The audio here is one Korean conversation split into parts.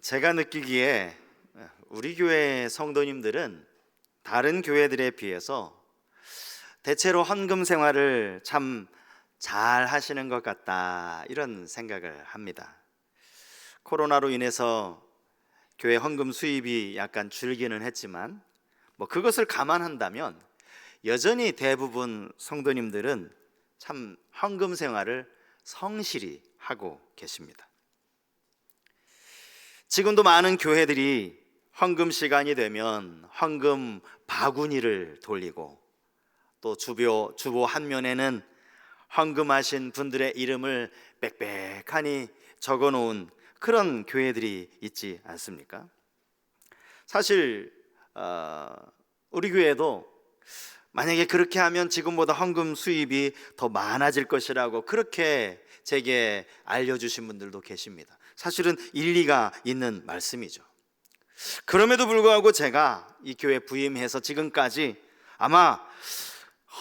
제가 느끼기에 우리 교회 성도님들은 다른 교회들에 비해서 대체로 헌금 생활을 참 잘 하시는 것 같다, 이런 생각을 합니다. 코로나로 인해서 교회 헌금 수입이 약간 줄기는 했지만 그것을 감안한다면 여전히 대부분 성도님들은 참 헌금 생활을 성실히 하고 계십니다. 지금도 많은 교회들이 헌금 시간이 되면 헌금 바구니를 돌리고, 또 주보 한 면에는 헌금하신 분들의 이름을 빽빽하니 적어 놓은 그런 교회들이 있지 않습니까? 사실 우리 교회도 만약에 그렇게 하면 지금보다 헌금 수입이 더 많아질 것이라고 그렇게 제게 알려주신 분들도 계십니다. 사실은 일리가 있는 말씀이죠. 그럼에도 불구하고 제가 이 교회 부임해서 지금까지 아마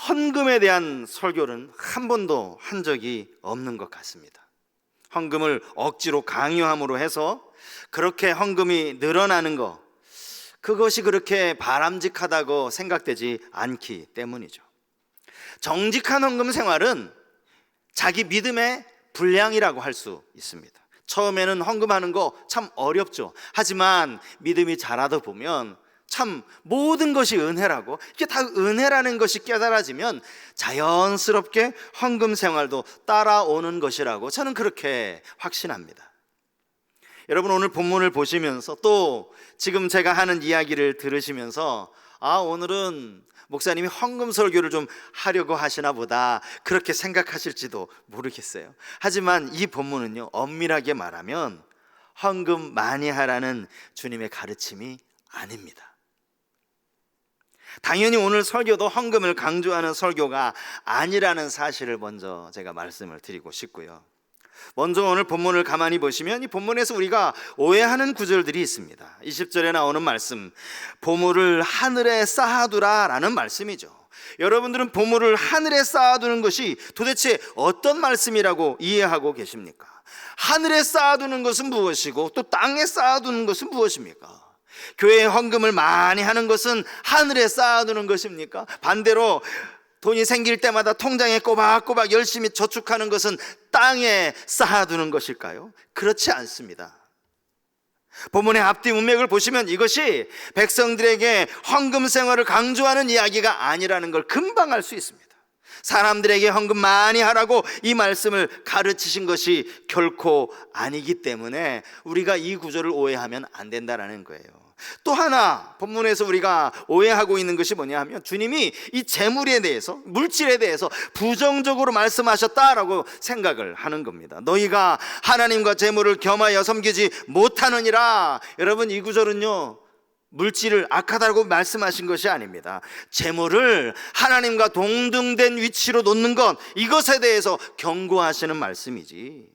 헌금에 대한 설교는 한 번도 한 적이 없는 것 같습니다. 헌금을 억지로 강요함으로 해서 그렇게 헌금이 늘어나는 것, 그것이 그렇게 바람직하다고 생각되지 않기 때문이죠. 정직한 헌금 생활은 자기 믿음의 분량이라고 할 수 있습니다. 처음에는 헌금하는 거 참 어렵죠. 하지만 믿음이 자라다 보면 참 모든 것이 은혜라고, 이게 다 은혜라는 것이 깨달아지면 자연스럽게 헌금 생활도 따라오는 것이라고 저는 그렇게 확신합니다. 여러분, 오늘 본문을 보시면서 또 지금 제가 하는 이야기를 들으시면서 오늘은 목사님이 헌금 설교를 좀 하려고 하시나 보다, 그렇게 생각하실지도 모르겠어요. 하지만 이 본문은요, 엄밀하게 말하면 헌금 많이 하라는 주님의 가르침이 아닙니다. 당연히 오늘 설교도 헌금을 강조하는 설교가 아니라는 사실을 먼저 제가 말씀을 드리고 싶고요. 먼저 오늘 본문을 가만히 보시면 이 본문에서 우리가 오해하는 구절들이 있습니다. 20절에 나오는 말씀, 보물을 하늘에 쌓아두라 라는 말씀이죠. 여러분들은 보물을 하늘에 쌓아두는 것이 도대체 어떤 말씀이라고 이해하고 계십니까? 하늘에 쌓아두는 것은 무엇이고 또 땅에 쌓아두는 것은 무엇입니까? 교회에 헌금을 많이 하는 것은 하늘에 쌓아두는 것입니까? 반대로 돈이 생길 때마다 통장에 꼬박꼬박 열심히 저축하는 것은 땅에 쌓아두는 것일까요? 그렇지 않습니다. 본문의 앞뒤 문맥을 보시면 이것이 백성들에게 헌금 생활을 강조하는 이야기가 아니라는 걸 금방 알 수 있습니다. 사람들에게 헌금 많이 하라고 이 말씀을 가르치신 것이 결코 아니기 때문에 우리가 이 구절을 오해하면 안 된다는 거예요. 또 하나 본문에서 우리가 오해하고 있는 것이 뭐냐 하면, 주님이 이 재물에 대해서, 물질에 대해서 부정적으로 말씀하셨다라고 생각을 하는 겁니다. 너희가 하나님과 재물을 겸하여 섬기지 못하느니라. 여러분, 이 구절은요, 물질을 악하다고 말씀하신 것이 아닙니다. 재물을 하나님과 동등된 위치로 놓는 것, 이것에 대해서 경고하시는 말씀이지,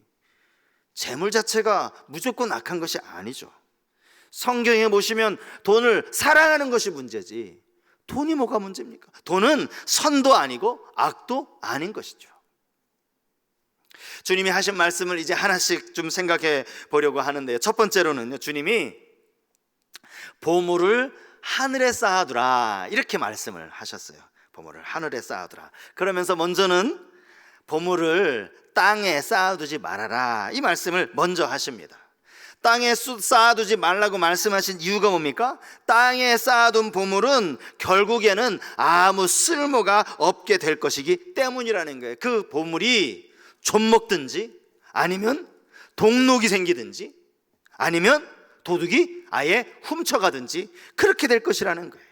재물 자체가 무조건 악한 것이 아니죠. 성경에 보시면 돈을 사랑하는 것이 문제지, 돈이 뭐가 문제입니까? 돈은 선도 아니고 악도 아닌 것이죠. 주님이 하신 말씀을 이제 하나씩 좀 생각해 보려고 하는데요. 첫 번째로는요, 주님이 보물을 하늘에 쌓아두라, 이렇게 말씀을 하셨어요. 보물을 하늘에 쌓아두라. 그러면서 먼저는 보물을 땅에 쌓아두지 말아라, 이 말씀을 먼저 하십니다. 땅에 쌓아두지 말라고 말씀하신 이유가 뭡니까? 땅에 쌓아둔 보물은 결국에는 아무 쓸모가 없게 될 것이기 때문이라는 거예요. 그 보물이 좀 먹든지, 아니면 동록이 생기든지, 아니면 도둑이 아예 훔쳐가든지 그렇게 될 것이라는 거예요.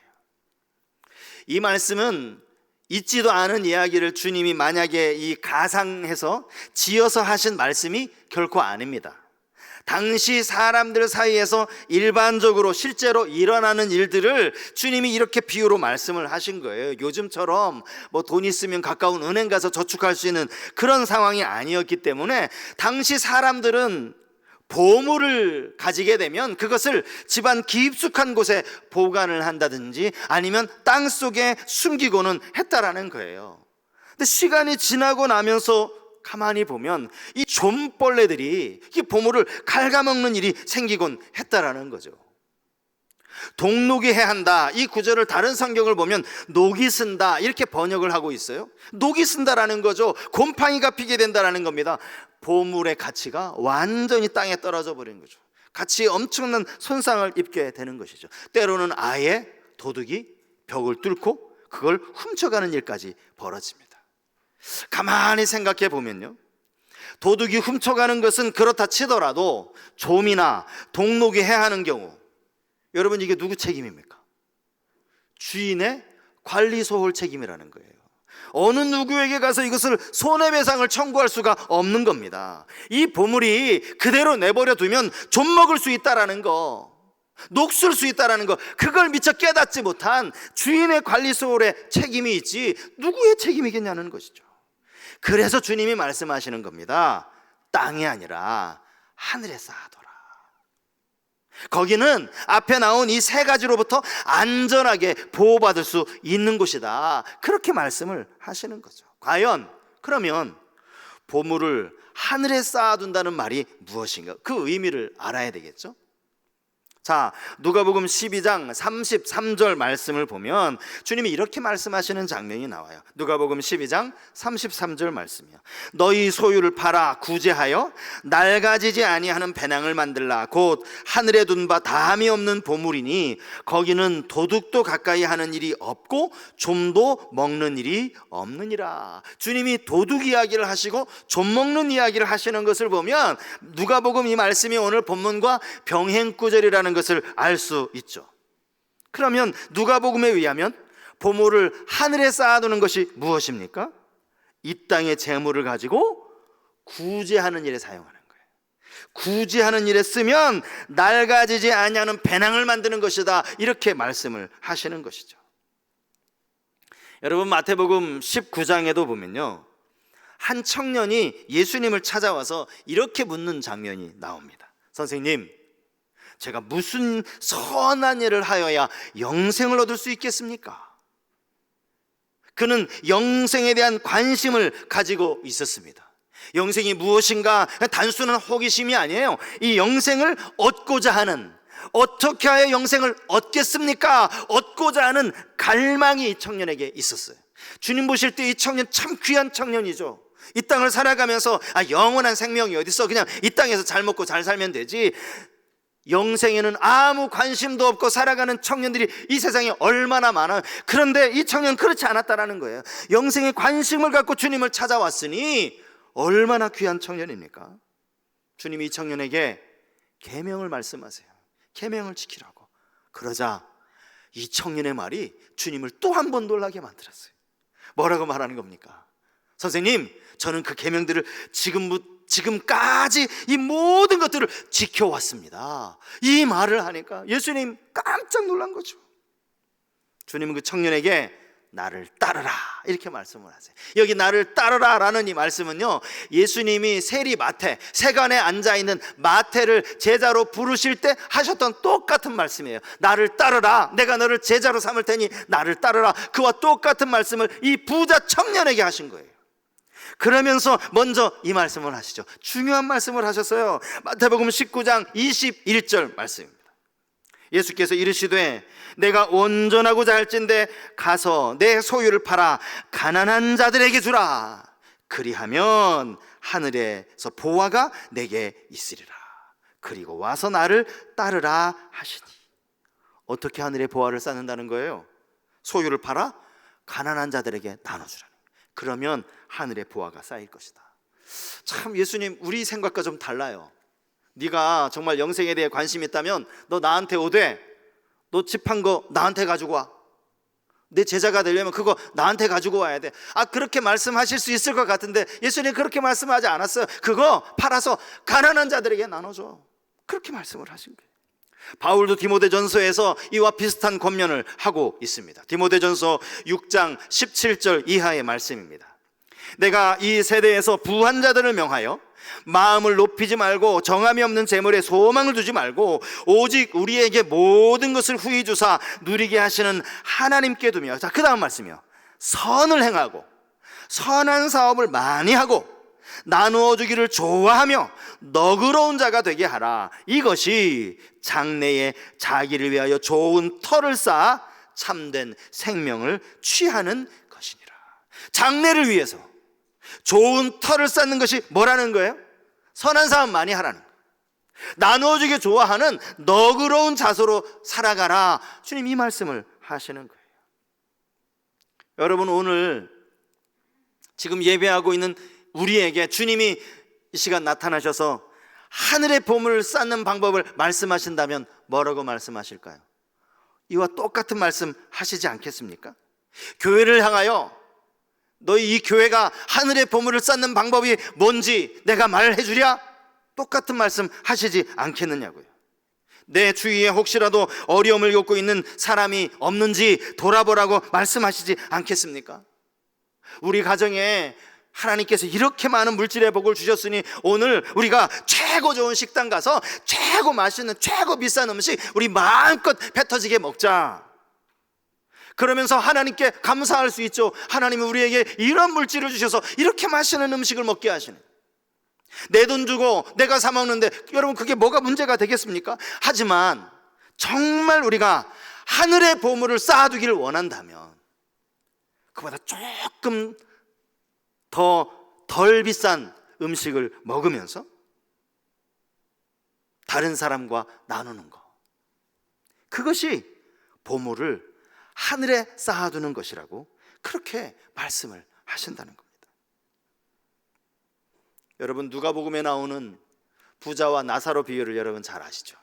이 말씀은 있지도 않은 이야기를 주님이 만약에 이 가상해서 지어서 하신 말씀이 결코 아닙니다. 당시 사람들 사이에서 일반적으로 실제로 일어나는 일들을 주님이 이렇게 비유로 말씀을 하신 거예요. 요즘처럼 돈 있으면 가까운 은행 가서 저축할 수 있는 그런 상황이 아니었기 때문에 당시 사람들은 보물을 가지게 되면 그것을 집안 깊숙한 곳에 보관을 한다든지 아니면 땅 속에 숨기고는 했다라는 거예요. 근데 시간이 지나고 나면서 가만히 보면 이 좀벌레들이 이 보물을 갉아먹는 일이 생기곤 했다라는 거죠. 동록이 해야 한다, 이 구절을 다른 성경을 보면 녹이 쓴다 이렇게 번역을 하고 있어요. 녹이 쓴다라는 거죠. 곰팡이가 피게 된다라는 겁니다. 보물의 가치가 완전히 땅에 떨어져 버리는 거죠. 가치에 엄청난 손상을 입게 되는 것이죠. 때로는 아예 도둑이 벽을 뚫고 그걸 훔쳐가는 일까지 벌어집니다. 가만히 생각해 보면요, 도둑이 훔쳐가는 것은 그렇다 치더라도 좀이나 동록이 해야 하는 경우, 여러분 이게 누구 책임입니까? 주인의 관리소홀 책임이라는 거예요. 어느 누구에게 가서 이것을 손해배상을 청구할 수가 없는 겁니다. 이 보물이 그대로 내버려 두면 좀 먹을 수 있다라는 거, 녹슬 수 있다라는 거, 그걸 미처 깨닫지 못한 주인의 관리소홀의 책임이 있지 누구의 책임이겠냐는 것이죠. 그래서 주님이 말씀하시는 겁니다. 땅이 아니라 하늘에 쌓아둬라. 거기는 앞에 나온 이 세 가지로부터 안전하게 보호받을 수 있는 곳이다, 그렇게 말씀을 하시는 거죠. 과연 그러면 보물을 하늘에 쌓아둔다는 말이 무엇인가, 그 의미를 알아야 되겠죠. 자, 누가복음 12장 33절 말씀을 보면 주님이 이렇게 말씀하시는 장면이 나와요. 누가복음 12장 33절 말씀이요. 너희 소유를 팔아 구제하여 낡아지지 아니하는 배낭을 만들라. 곧 하늘에 둔 바 다함이 없는 보물이니 거기는 도둑도 가까이 하는 일이 없고 좀도 먹는 일이 없느니라. 주님이 도둑 이야기를 하시고 좀 먹는 이야기를 하시는 것을 보면 누가복음 이 말씀이 오늘 본문과 병행구절이라는 것을 알 수 있죠. 그러면 누가복음에 의하면 보물을 하늘에 쌓아두는 것이 무엇입니까? 이 땅의 재물을 가지고 구제하는 일에 사용하는 거예요. 구제하는 일에 쓰면 낡아지지 아니하는 배낭을 만드는 것이다, 이렇게 말씀을 하시는 것이죠. 여러분 마태복음 19장에도 보면요, 한 청년이 예수님을 찾아와서 이렇게 묻는 장면이 나옵니다. 선생님, 제가 무슨 선한 일을 하여야 영생을 얻을 수 있겠습니까? 그는 영생에 대한 관심을 가지고 있었습니다. 영생이 무엇인가 단순한 호기심이 아니에요. 이 영생을 얻고자 하는, 어떻게 하여 영생을 얻겠습니까? 얻고자 하는 갈망이 이 청년에게 있었어요. 주님 보실 때 이 청년 참 귀한 청년이죠. 이 땅을 살아가면서 영원한 생명이 어디 있어, 그냥 이 땅에서 잘 먹고 잘 살면 되지, 영생에는 아무 관심도 없고 살아가는 청년들이 이 세상에 얼마나 많아요. 그런데 이 청년은 그렇지 않았다라는 거예요. 영생에 관심을 갖고 주님을 찾아왔으니 얼마나 귀한 청년입니까? 주님이 이 청년에게 계명을 말씀하세요. 계명을 지키라고. 그러자 이 청년의 말이 주님을 또 한 번 놀라게 만들었어요. 뭐라고 말하는 겁니까? 선생님, 저는 그 계명들을 지금까지 이 모든 것들을 지켜왔습니다. 이 말을 하니까 예수님 깜짝 놀란 거죠. 주님은 그 청년에게 나를 따르라 이렇게 말씀을 하세요. 여기 나를 따르라 라는 이 말씀은요, 예수님이 세간에 앉아있는 마태를 제자로 부르실 때 하셨던 똑같은 말씀이에요. 나를 따르라, 내가 너를 제자로 삼을 테니 나를 따르라. 그와 똑같은 말씀을 이 부자 청년에게 하신 거예요. 그러면서 먼저 이 말씀을 하시죠. 중요한 말씀을 하셨어요. 마태복음 19장 21절 말씀입니다. 예수께서 이르시되 내가 온전하고자 할진대 가서 내 소유를 팔아 가난한 자들에게 주라. 그리하면 하늘에서 보화가 내게 있으리라. 그리고 와서 나를 따르라 하시니. 어떻게 하늘에 보화를 쌓는다는 거예요? 소유를 팔아 가난한 자들에게 나눠주라. 그러면 하늘의 보화가 쌓일 것이다. 참 예수님 우리 생각과 좀 달라요. 네가 정말 영생에 대해 관심이 있다면 너 나한테 오되, 너 집 한 거 나한테 가지고 와. 내 제자가 되려면 그거 나한테 가지고 와야 돼. 그렇게 말씀하실 수 있을 것 같은데 예수님 그렇게 말씀하지 않았어요. 그거 팔아서 가난한 자들에게 나눠줘, 그렇게 말씀을 하신 거예요. 바울도 디모데전서에서 이와 비슷한 권면을 하고 있습니다. 디모데전서 6장 17절 이하의 말씀입니다. 내가 이 세대에서 부한 자들을 명하여 마음을 높이지 말고 정함이 없는 재물에 소망을 두지 말고 오직 우리에게 모든 것을 후히 주사 누리게 하시는 하나님께 두며, 자, 그 다음 말씀이요, 선을 행하고 선한 사업을 많이 하고 나누어 주기를 좋아하며 너그러운 자가 되게 하라. 이것이 장래에 자기를 위하여 좋은 터를 쌓아 참된 생명을 취하는 것이니라. 장래를 위해서 좋은 터를 쌓는 것이 뭐라는 거예요? 선한 사람 많이 하라는 거예요. 나누어 주기 좋아하는 너그러운 자세로 살아가라. 주님 이 말씀을 하시는 거예요. 여러분, 오늘 지금 예배하고 있는 우리에게 주님이 이 시간 나타나셔서 하늘의 보물을 쌓는 방법을 말씀하신다면 뭐라고 말씀하실까요? 이와 똑같은 말씀 하시지 않겠습니까? 교회를 향하여 너희 이 교회가 하늘의 보물을 쌓는 방법이 뭔지 내가 말해 주랴? 똑같은 말씀 하시지 않겠느냐고요. 내 주위에 혹시라도 어려움을 겪고 있는 사람이 없는지 돌아보라고 말씀하시지 않겠습니까? 우리 가정에 하나님께서 이렇게 많은 물질의 복을 주셨으니 오늘 우리가 최고 좋은 식당 가서 최고 맛있는 최고 비싼 음식 우리 마음껏 배 터지게 먹자. 그러면서 하나님께 감사할 수 있죠. 하나님이 우리에게 이런 물질을 주셔서 이렇게 맛있는 음식을 먹게 하시는, 내 돈 주고 내가 사 먹는데 여러분 그게 뭐가 문제가 되겠습니까? 하지만 정말 우리가 하늘의 보물을 쌓아두기를 원한다면 그보다 조금 덜 비싼 음식을 먹으면서 다른 사람과 나누는 것, 그것이 보물을 하늘에 쌓아두는 것이라고 그렇게 말씀을 하신다는 겁니다. 여러분, 누가복음에 나오는 부자와 나사로 비유를 여러분 잘 아시죠?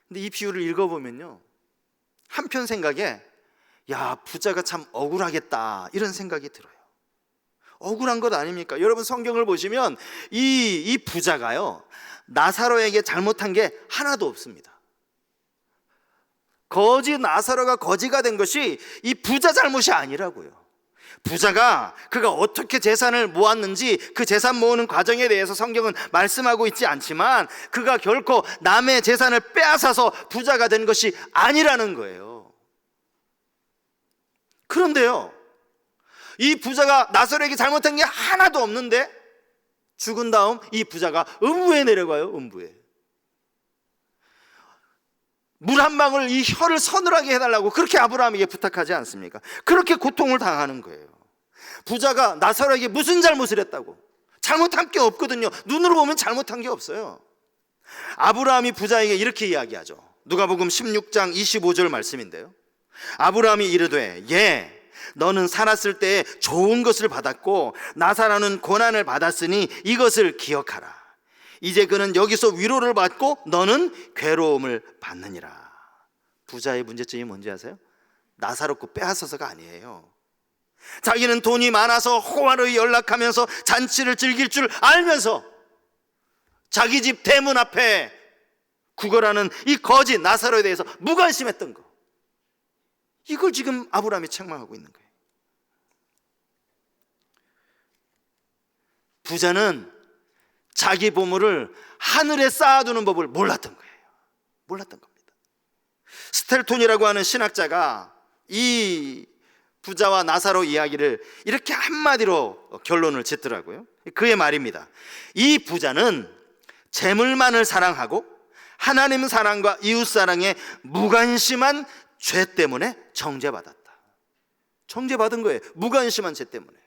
근데 이 비유를 읽어보면요, 한편 생각에 야, 부자가 참 억울하겠다 이런 생각이 들어요. 억울한 것 아닙니까? 여러분 성경을 보시면 이 부자가요, 나사로에게 잘못한 게 하나도 없습니다. 거지 나사로가 거지가 된 것이 이 부자 잘못이 아니라고요. 부자가 그가 어떻게 재산을 모았는지 그 재산 모으는 과정에 대해서 성경은 말씀하고 있지 않지만 그가 결코 남의 재산을 빼앗아서 부자가 된 것이 아니라는 거예요. 그런데요, 이 부자가 나사로에게 잘못한 게 하나도 없는데 죽은 다음 이 부자가 음부에 내려가요. 음부에 물 한 방울 이 혀를 서늘하게 해달라고 그렇게 아브라함에게 부탁하지 않습니까? 그렇게 고통을 당하는 거예요. 부자가 나사로에게 무슨 잘못을 했다고? 잘못한 게 없거든요. 눈으로 보면 잘못한 게 없어요. 아브라함이 부자에게 이렇게 이야기하죠. 누가복음 16장 25절 말씀인데요, 아브라함이 이르되 예, 너는 살았을 때에 좋은 것을 받았고 나사로는 고난을 받았으니 이것을 기억하라. 이제 그는 여기서 위로를 받고 너는 괴로움을 받느니라. 부자의 문제점이 뭔지 아세요? 나사로 거 빼앗아서가 아니에요. 자기는 돈이 많아서 호화로이 연락하면서 잔치를 즐길 줄 알면서 자기 집 대문 앞에 구걸하는 이 거지 나사로에 대해서 무관심했던 거, 이걸 지금 아브라함이 책망하고 있는 거예요. 부자는 자기 보물을 하늘에 쌓아두는 법을 몰랐던 거예요. 몰랐던 겁니다. 스텔톤이라고 하는 신학자가 이 부자와 나사로 이야기를 이렇게 한마디로 결론을 짓더라고요. 그의 말입니다. 이 부자는 재물만을 사랑하고 하나님 사랑과 이웃 사랑에 무관심한 죄 때문에 정죄받았다. 정죄받은 거예요. 무관심한 죄 때문에.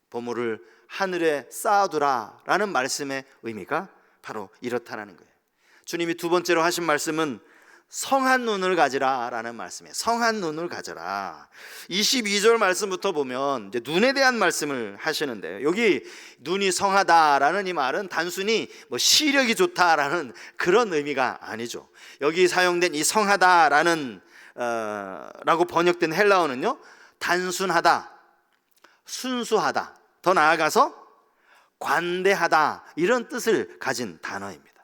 보물을 하늘에 쌓아두라 라는 말씀의 의미가 바로 이렇다라는 거예요. 주님이 두 번째로 하신 말씀은 성한 눈을 가지라 라는 말씀이에요. 성한 눈을 가져라. 22절 말씀부터 보면 이제 눈에 대한 말씀을 하시는데요, 여기 눈이 성하다라는 이 말은 단순히 뭐 시력이 좋다라는 그런 의미가 아니죠. 여기 사용된 이 성하다라는 라고 번역된 헬라어는요, 단순하다, 순수하다, 더 나아가서 관대하다, 이런 뜻을 가진 단어입니다.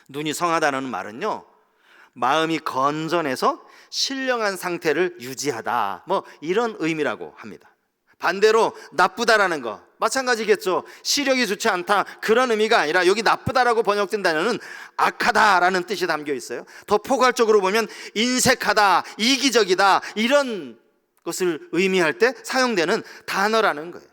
눈이 성하다는 말은요, 마음이 건전해서 신령한 상태를 유지하다, 뭐 이런 의미라고 합니다. 반대로 나쁘다라는 거 마찬가지겠죠. 시력이 좋지 않다, 그런 의미가 아니라 여기 나쁘다라고 번역된 단어는 악하다라는 뜻이 담겨 있어요. 더 포괄적으로 보면 인색하다, 이기적이다, 이런 것을 의미할 때 사용되는 단어라는 거예요.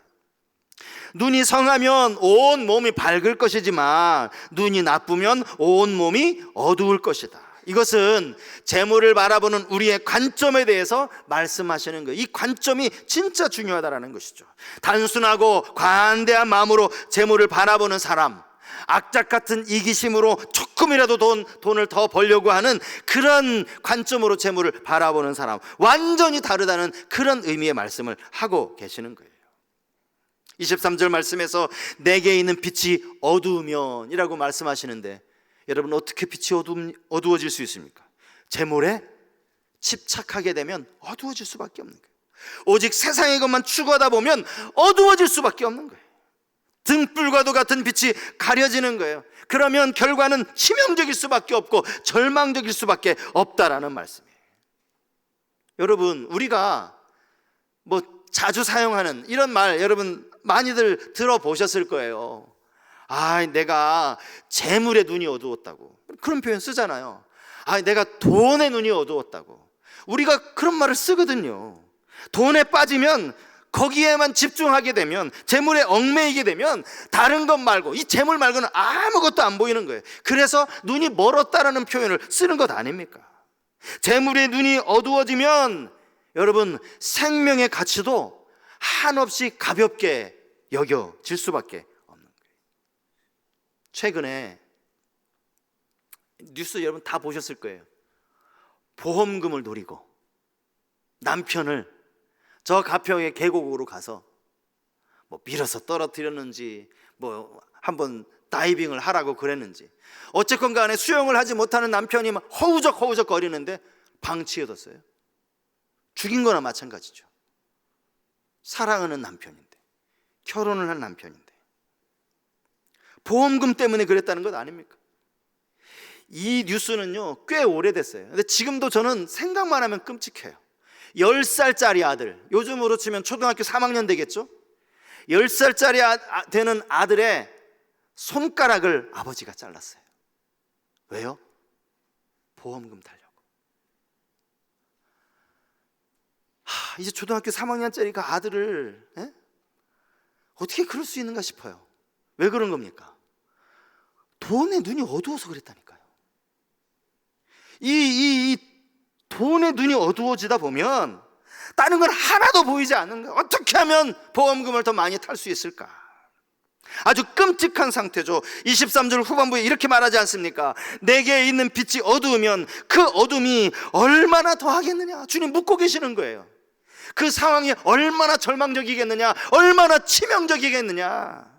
눈이 성하면 온 몸이 밝을 것이지만 눈이 나쁘면 온 몸이 어두울 것이다. 이것은 재물을 바라보는 우리의 관점에 대해서 말씀하시는 거예요. 이 관점이 진짜 중요하다는 것이죠. 단순하고 관대한 마음으로 재물을 바라보는 사람, 악착 같은 이기심으로 조금이라도 돈을 더 벌려고 하는 그런 관점으로 재물을 바라보는 사람, 완전히 다르다는 그런 의미의 말씀을 하고 계시는 거예요. 23절 말씀에서 내게 있는 빛이 어두우면 이라고 말씀하시는데, 여러분 어떻게 빛이 어두워질 수 있습니까? 재물에 집착하게 되면 어두워질 수밖에 없는 거예요. 오직 세상의 것만 추구하다 보면 어두워질 수밖에 없는 거예요. 등불과도 같은 빛이 가려지는 거예요. 그러면 결과는 치명적일 수밖에 없고 절망적일 수밖에 없다라는 말씀이에요. 여러분, 우리가 뭐 자주 사용하는 이런 말 여러분 많이들 들어보셨을 거예요. 내가 재물에 눈이 어두웠다고, 그런 표현 쓰잖아요. 내가 돈에 눈이 어두웠다고. 우리가 그런 말을 쓰거든요. 돈에 빠지면, 거기에만 집중하게 되면, 재물에 얽매이게 되면 다른 것 말고, 이 재물 말고는 아무것도 안 보이는 거예요. 그래서 눈이 멀었다라는 표현을 쓰는 것 아닙니까? 재물에 눈이 어두워지면 여러분 생명의 가치도 한없이 가볍게 여겨질 수밖에 없는 거예요. 최근에 뉴스 여러분 다 보셨을 거예요. 보험금을 노리고 남편을 저 가평의 계곡으로 가서 뭐 밀어서 떨어뜨렸는지, 뭐 한번 다이빙을 하라고 그랬는지, 어쨌건 간에 수영을 하지 못하는 남편이 막 허우적 거리는데 방치해뒀어요. 죽인 거나 마찬가지죠. 사랑하는 남편인데, 결혼을 한 남편인데 보험금 때문에 그랬다는 것 아닙니까? 이 뉴스는요 꽤 오래됐어요. 근데 지금도 저는 생각만 하면 끔찍해요. 10살짜리 아들, 요즘으로 치면 초등학교 3학년 되겠죠? 10살짜리 되는 아들의 손가락을 아버지가 잘랐어요. 왜요? 보험금 달려고. 이제 초등학교 3학년짜리가 아들을 어떻게 그럴 수 있는가 싶어요. 왜 그런 겁니까? 돈에 눈이 어두워서 그랬다니까요. 이 돈에 눈이 어두워지다 보면 다른 건 하나도 보이지 않는 거예요. 어떻게 하면 보험금을 더 많이 탈 수 있을까? 아주 끔찍한 상태죠. 23절 후반부에 이렇게 말하지 않습니까? 내게 있는 빛이 어두우면 그 어둠이 얼마나 더하겠느냐. 주님 묻고 계시는 거예요. 그 상황이 얼마나 절망적이겠느냐, 얼마나 치명적이겠느냐.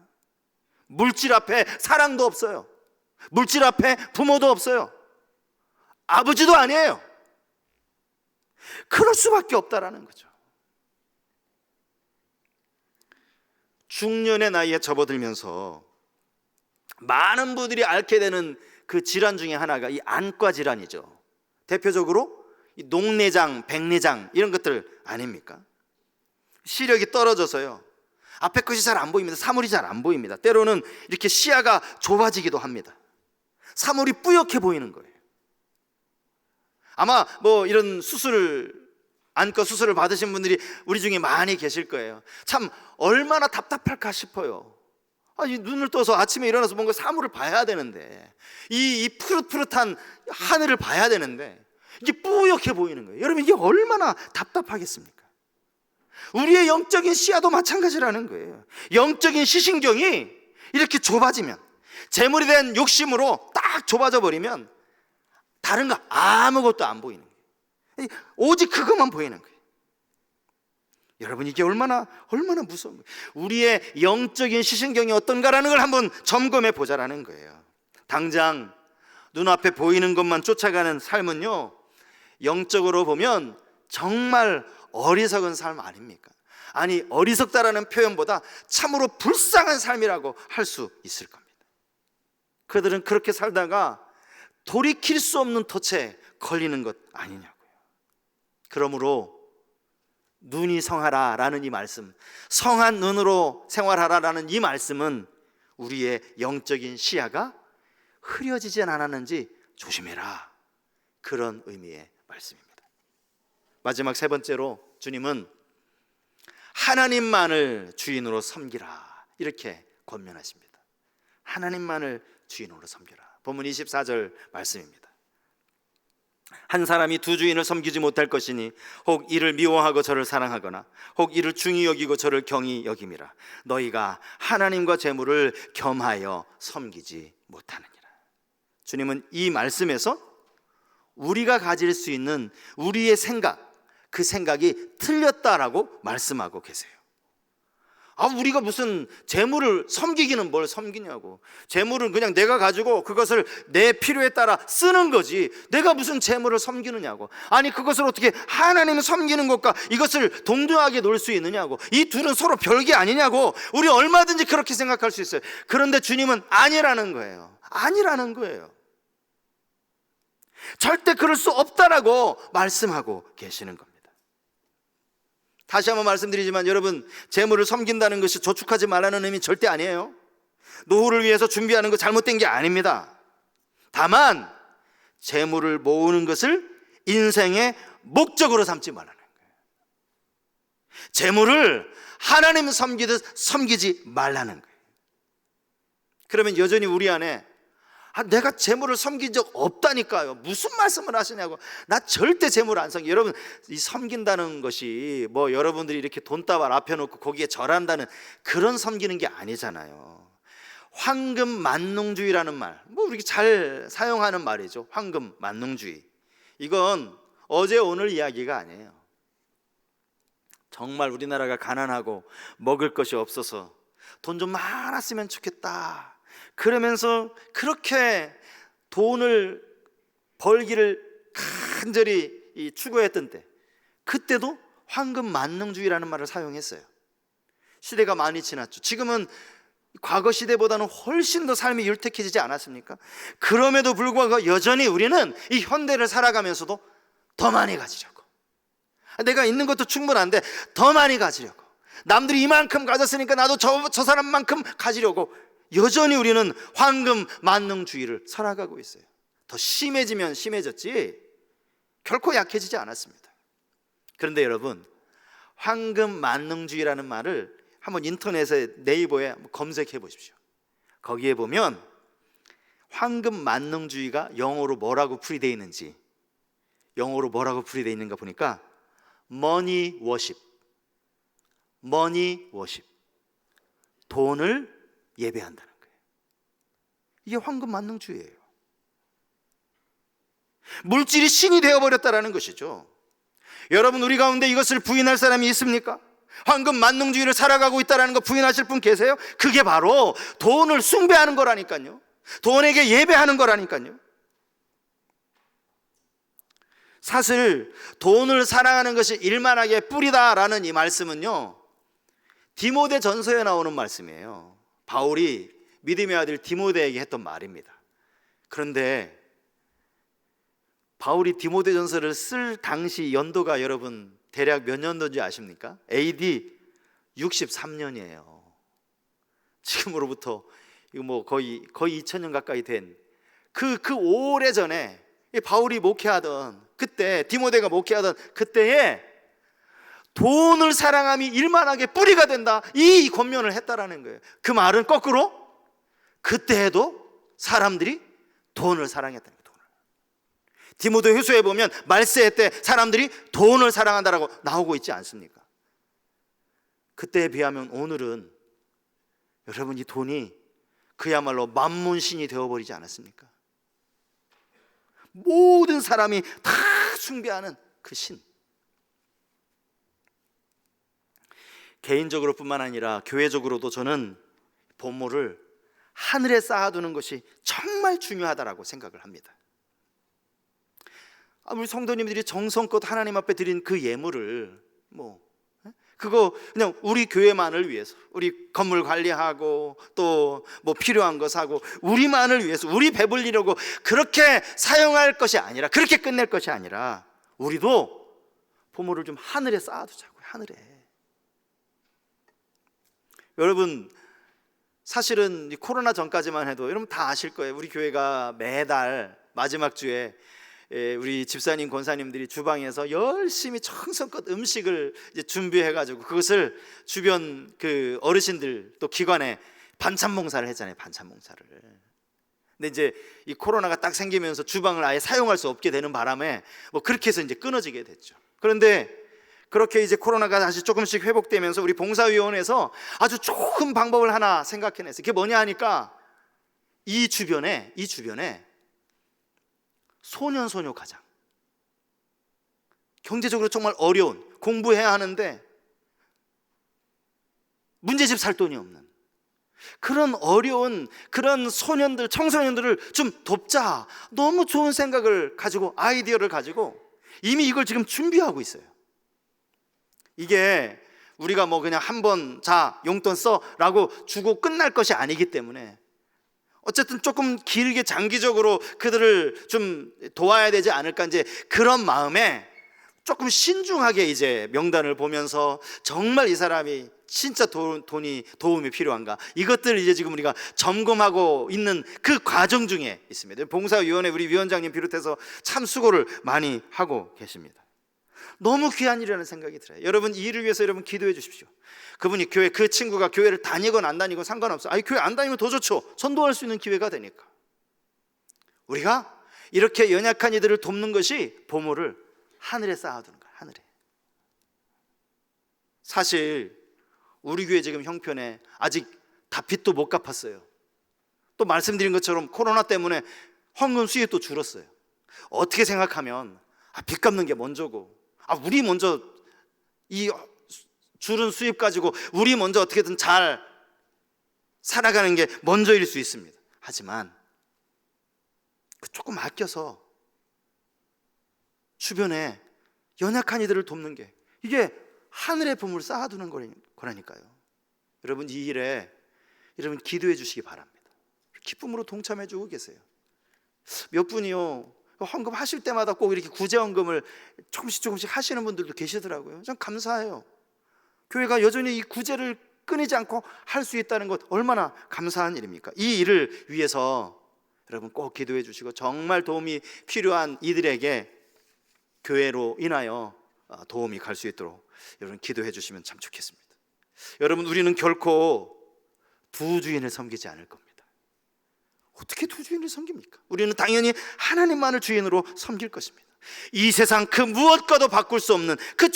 물질 앞에 사랑도 없어요. 물질 앞에 부모도 없어요. 아버지도 아니에요. 그럴 수밖에 없다라는 거죠. 중년의 나이에 접어들면서 많은 분들이 앓게 되는 그 질환 중에 하나가 이 안과 질환이죠. 대표적으로 이 녹내장, 백내장 이런 것들 아닙니까? 시력이 떨어져서요 앞에 것이 잘 안 보입니다. 사물이 잘 안 보입니다. 때로는 이렇게 시야가 좁아지기도 합니다. 사물이 뿌옇게 보이는 거예요. 아마 뭐 이런 안과 수술을 받으신 분들이 우리 중에 많이 계실 거예요. 참 얼마나 답답할까 싶어요. 이 눈을 떠서 아침에 일어나서 뭔가 사물을 봐야 되는데, 이 푸릇푸릇한 하늘을 봐야 되는데 이게 뿌옇게 보이는 거예요. 여러분 이게 얼마나 답답하겠습니까? 우리의 영적인 시야도 마찬가지라는 거예요. 영적인 시신경이 이렇게 좁아지면, 재물에 대한 욕심으로 딱 좁아져 버리면 다른 거 아무것도 안 보이는 거예요. 오직 그것만 보이는 거예요. 여러분 이게 얼마나 무서운 거예요. 우리의 영적인 시신경이 어떤가라는 걸 한번 점검해 보자라는 거예요. 당장 눈앞에 보이는 것만 쫓아가는 삶은요 영적으로 보면 정말 어리석은 삶 아닙니까? 아니, 어리석다라는 표현보다 참으로 불쌍한 삶이라고 할 수 있을 겁니다. 그들은 그렇게 살다가 돌이킬 수 없는 덫에 걸리는 것 아니냐고요. 그러므로 눈이 성하라라는 이 말씀, 성한 눈으로 생활하라라는 이 말씀은 우리의 영적인 시야가 흐려지지 않았는지 조심해라, 그런 의미의 말씀입니다. 마지막 세 번째로 주님은 하나님만을 주인으로 섬기라, 이렇게 권면하십니다. 하나님만을 주인으로 섬겨라. 본문 24절 말씀입니다. 한 사람이 두 주인을 섬기지 못할 것이니 혹 이를 미워하고 저를 사랑하거나 혹 이를 중히 여기고 저를 경히 여김이라. 너희가 하나님과 재물을 겸하여 섬기지 못하느니라. 주님은 이 말씀에서 우리가 가질 수 있는 우리의 생각, 그 생각이 틀렸다라고 말씀하고 계세요. 우리가 무슨 재물을 섬기기는 뭘 섬기냐고. 재물은 그냥 내가 가지고 그것을 내 필요에 따라 쓰는 거지, 내가 무슨 재물을 섬기느냐고. 아니, 그것을 어떻게 하나님을 섬기는 것과 이것을 동등하게 놓을 수 있느냐고. 이 둘은 서로 별개 아니냐고. 우리 얼마든지 그렇게 생각할 수 있어요. 그런데 주님은 아니라는 거예요. 아니라는 거예요. 절대 그럴 수 없다라고 말씀하고 계시는 겁니다. 다시 한번 말씀드리지만 여러분, 재물을 섬긴다는 것이 저축하지 말라는 의미 절대 아니에요. 노후를 위해서 준비하는 거 잘못된 게 아닙니다. 다만 재물을 모으는 것을 인생의 목적으로 삼지 말라는 거예요. 재물을 하나님 섬기듯 섬기지 말라는 거예요. 그러면 여전히 우리 안에 내가 재물을 섬긴 적 없다니까요. 무슨 말씀을 하시냐고. 나 절대 재물 안 섬겨. 여러분, 이 섬긴다는 것이 뭐 여러분들이 이렇게 돈다발 앞에 놓고 거기에 절한다는 그런 섬기는 게 아니잖아요. 황금 만능주의라는 말, 뭐 우리 잘 사용하는 말이죠. 황금 만능주의. 이건 어제 오늘 이야기가 아니에요. 정말 우리나라가 가난하고 먹을 것이 없어서 돈 좀 많았으면 좋겠다, 그러면서 그렇게 돈을 벌기를 간절히 추구했던 때, 그때도 황금 만능주의라는 말을 사용했어요. 시대가 많이 지났죠. 지금은 과거 시대보다는 훨씬 더 삶이 윤택해지지 않았습니까? 그럼에도 불구하고 여전히 우리는 이 현대를 살아가면서도 더 많이 가지려고, 내가 있는 것도 충분한데 더 많이 가지려고, 남들이 이만큼 가졌으니까 나도 저 사람만큼 가지려고, 여전히 우리는 황금 만능주의를 살아가고 있어요. 더 심해지면 심해졌지 결코 약해지지 않았습니다. 그런데 여러분, 황금 만능주의라는 말을 한번 인터넷에, 네이버에 한번 검색해 보십시오. 거기에 보면 황금 만능주의가 영어로 뭐라고 풀이되어 있는지, 영어로 뭐라고 풀이되어 있는가 보니까 머니 워십, 머니 워십, 돈을 예배한다는 거예요. 이게 황금 만능주의예요. 물질이 신이 되어버렸다는 것이죠. 여러분, 우리 가운데 이것을 부인할 사람이 있습니까? 황금 만능주의를 살아가고 있다는 거 부인하실 분 계세요? 그게 바로 돈을 숭배하는 거라니까요. 돈에게 예배하는 거라니까요. 사실 돈을 사랑하는 것이 일만하게 뿌리다라는 이 말씀은요, 디모데 전서에 나오는 말씀이에요. 바울이 믿음의 아들 디모데에게 했던 말입니다. 그런데 바울이 디모데 전서를 쓸 당시 연도가 여러분 대략 몇 년도인지 아십니까? AD 63년이에요. 지금으로부터 이거 뭐 거의 2000년 가까이 된 그 오래전에 바울이 목회하던 그때, 디모데가 목회하던 그때에 돈을 사랑함이 일만하게 뿌리가 된다, 이 권면을 했다라는 거예요. 그 말은 거꾸로 그때에도 사람들이 돈을 사랑했다는 거예요. 돈을. 디모데 후서에 보면 말세 때 사람들이 돈을 사랑한다라고 나오고 있지 않습니까? 그때에 비하면 오늘은 여러분, 이 돈이 그야말로 만문신이 되어버리지 않았습니까? 모든 사람이 다 숭배하는 그 신. 개인적으로 뿐만 아니라 교회적으로도 저는 보물을 하늘에 쌓아두는 것이 정말 중요하다라고 생각을 합니다. 우리 성도님들이 정성껏 하나님 앞에 드린 그 예물을 그거 그냥 우리 교회만을 위해서, 우리 건물 관리하고 또 뭐 필요한 거 사고 우리만을 위해서, 우리 배불리려고 그렇게 사용할 것이 아니라, 그렇게 끝낼 것이 아니라, 우리도 보물을 좀 하늘에 쌓아두자고요. 하늘에. 여러분, 사실은 코로나 전까지만 해도 여러분 다 아실 거예요. 우리 교회가 매달 마지막 주에 우리 집사님, 권사님들이 주방에서 열심히 정성껏 음식을 이제 준비해가지고 그것을 주변 그 어르신들 또 기관에 반찬 봉사를 했잖아요. 반찬 봉사를. 근데 이제 이 코로나가 딱 생기면서 주방을 아예 사용할 수 없게 되는 바람에 뭐 그렇게 해서 이제 끊어지게 됐죠. 그런데 그렇게 이제 코로나가 다시 조금씩 회복되면서 우리 봉사위원회에서 아주 좋은 방법을 하나 생각해냈어요. 그게 뭐냐 하니까 이 주변에 소년소녀 가장, 경제적으로 정말 어려운, 공부해야 하는데 문제집 살 돈이 없는 그런 어려운 그런 소년들, 청소년들을 좀 돕자. 너무 좋은 생각을 가지고, 아이디어를 가지고 이미 이걸 지금 준비하고 있어요. 이게 우리가 뭐 그냥 한번 자 용돈 써라고 주고 끝날 것이 아니기 때문에 어쨌든 조금 길게 장기적으로 그들을 좀 도와야 되지 않을까, 이제 그런 마음에 조금 신중하게 이제 명단을 보면서 정말 이 사람이 진짜 도움이 필요한가, 이것들을 이제 지금 우리가 점검하고 있는 그 과정 중에 있습니다. 봉사위원회 우리 위원장님 비롯해서 참 수고를 많이 하고 계십니다. 너무 귀한 일이라는 생각이 들어요. 여러분, 이 일을 위해서 여러분 기도해 주십시오. 그분이 교회, 그 친구가 교회를 다니건 안 다니건 상관없어. 아니, 교회 안 다니면 더 좋죠. 전도할 수 있는 기회가 되니까. 우리가 이렇게 연약한 이들을 돕는 것이 보물을 하늘에 쌓아두는 거야. 하늘에. 사실 우리 교회 지금 형편에 아직 다 빚도 못 갚았어요. 또 말씀드린 것처럼 코로나 때문에 헌금 수입도 줄었어요. 어떻게 생각하면 빚 갚는 게 먼저고, 우리 먼저 이 줄은 수입 가지고 우리 먼저 어떻게든 잘 살아가는 게 먼저일 수 있습니다. 하지만 조금 아껴서 주변에 연약한 이들을 돕는 게, 이게 하늘의 보물을 쌓아두는 거라니까요. 여러분, 이 일에 여러분 기도해 주시기 바랍니다. 기쁨으로 동참해 주고 계세요. 몇 분이요, 헌금 하실 때마다 꼭 이렇게 구제 헌금을 조금씩 하시는 분들도 계시더라고요. 전 감사해요. 교회가 여전히 이 구제를 끊이지 않고 할 수 있다는 것, 얼마나 감사한 일입니까? 이 일을 위해서 여러분 꼭 기도해 주시고, 정말 도움이 필요한 이들에게 교회로 인하여 도움이 갈 수 있도록 여러분 기도해 주시면 참 좋겠습니다. 여러분, 우리는 결코 두 주인을 섬기지 않을 겁니다. 어떻게 두 주인을 섬깁니까? 우리는 당연히 하나님만을 주인으로 섬길 것입니다. 이 세상 그 무엇과도 바꿀 수 없는 그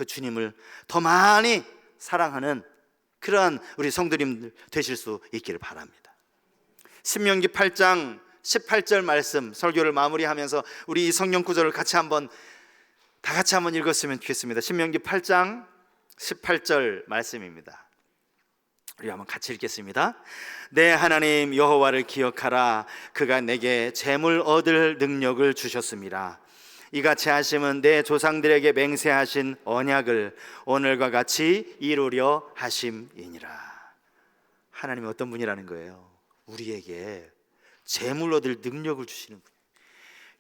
주님을 더 많이 사랑하는 그러한 우리 성도님들 되실 수 있기를 바랍니다. 신명기 8장 18절 말씀 설교를 마무리하면서 우리 이 성경 구절을 다 같이 한번 읽었으면 좋겠습니다. 신명기 8장 18절 말씀입니다. 우리 한번 같이 읽겠습니다. 내 하나님 여호와를 기억하라. 그가 내게 재물 얻을 능력을 주셨습니다. 이같이 하심은 내 조상들에게 맹세하신 언약을 오늘과 같이 이루려 하심이니라. 하나님이 어떤 분이라는 거예요? 우리에게 재물 얻을 능력을 주시는 분.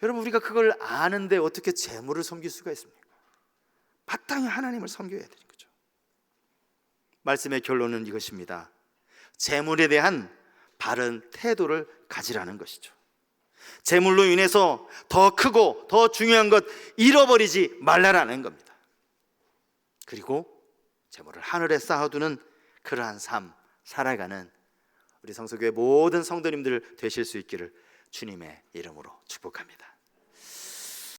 여러분, 우리가 그걸 아는데 어떻게 재물을 섬길 수가 있습니까? 마땅히 하나님을 섬겨야 되는 거죠. 말씀의 결론은 이것입니다. 재물에 대한 바른 태도를 가지라는 것이죠. 재물로 인해서 더 크고 더 중요한 것 잃어버리지 말라라는 겁니다. 그리고 재물을 하늘에 쌓아두는 그러한 삶 살아가는 우리 성서교회 모든 성도님들 되실 수 있기를 주님의 이름으로 축복합니다.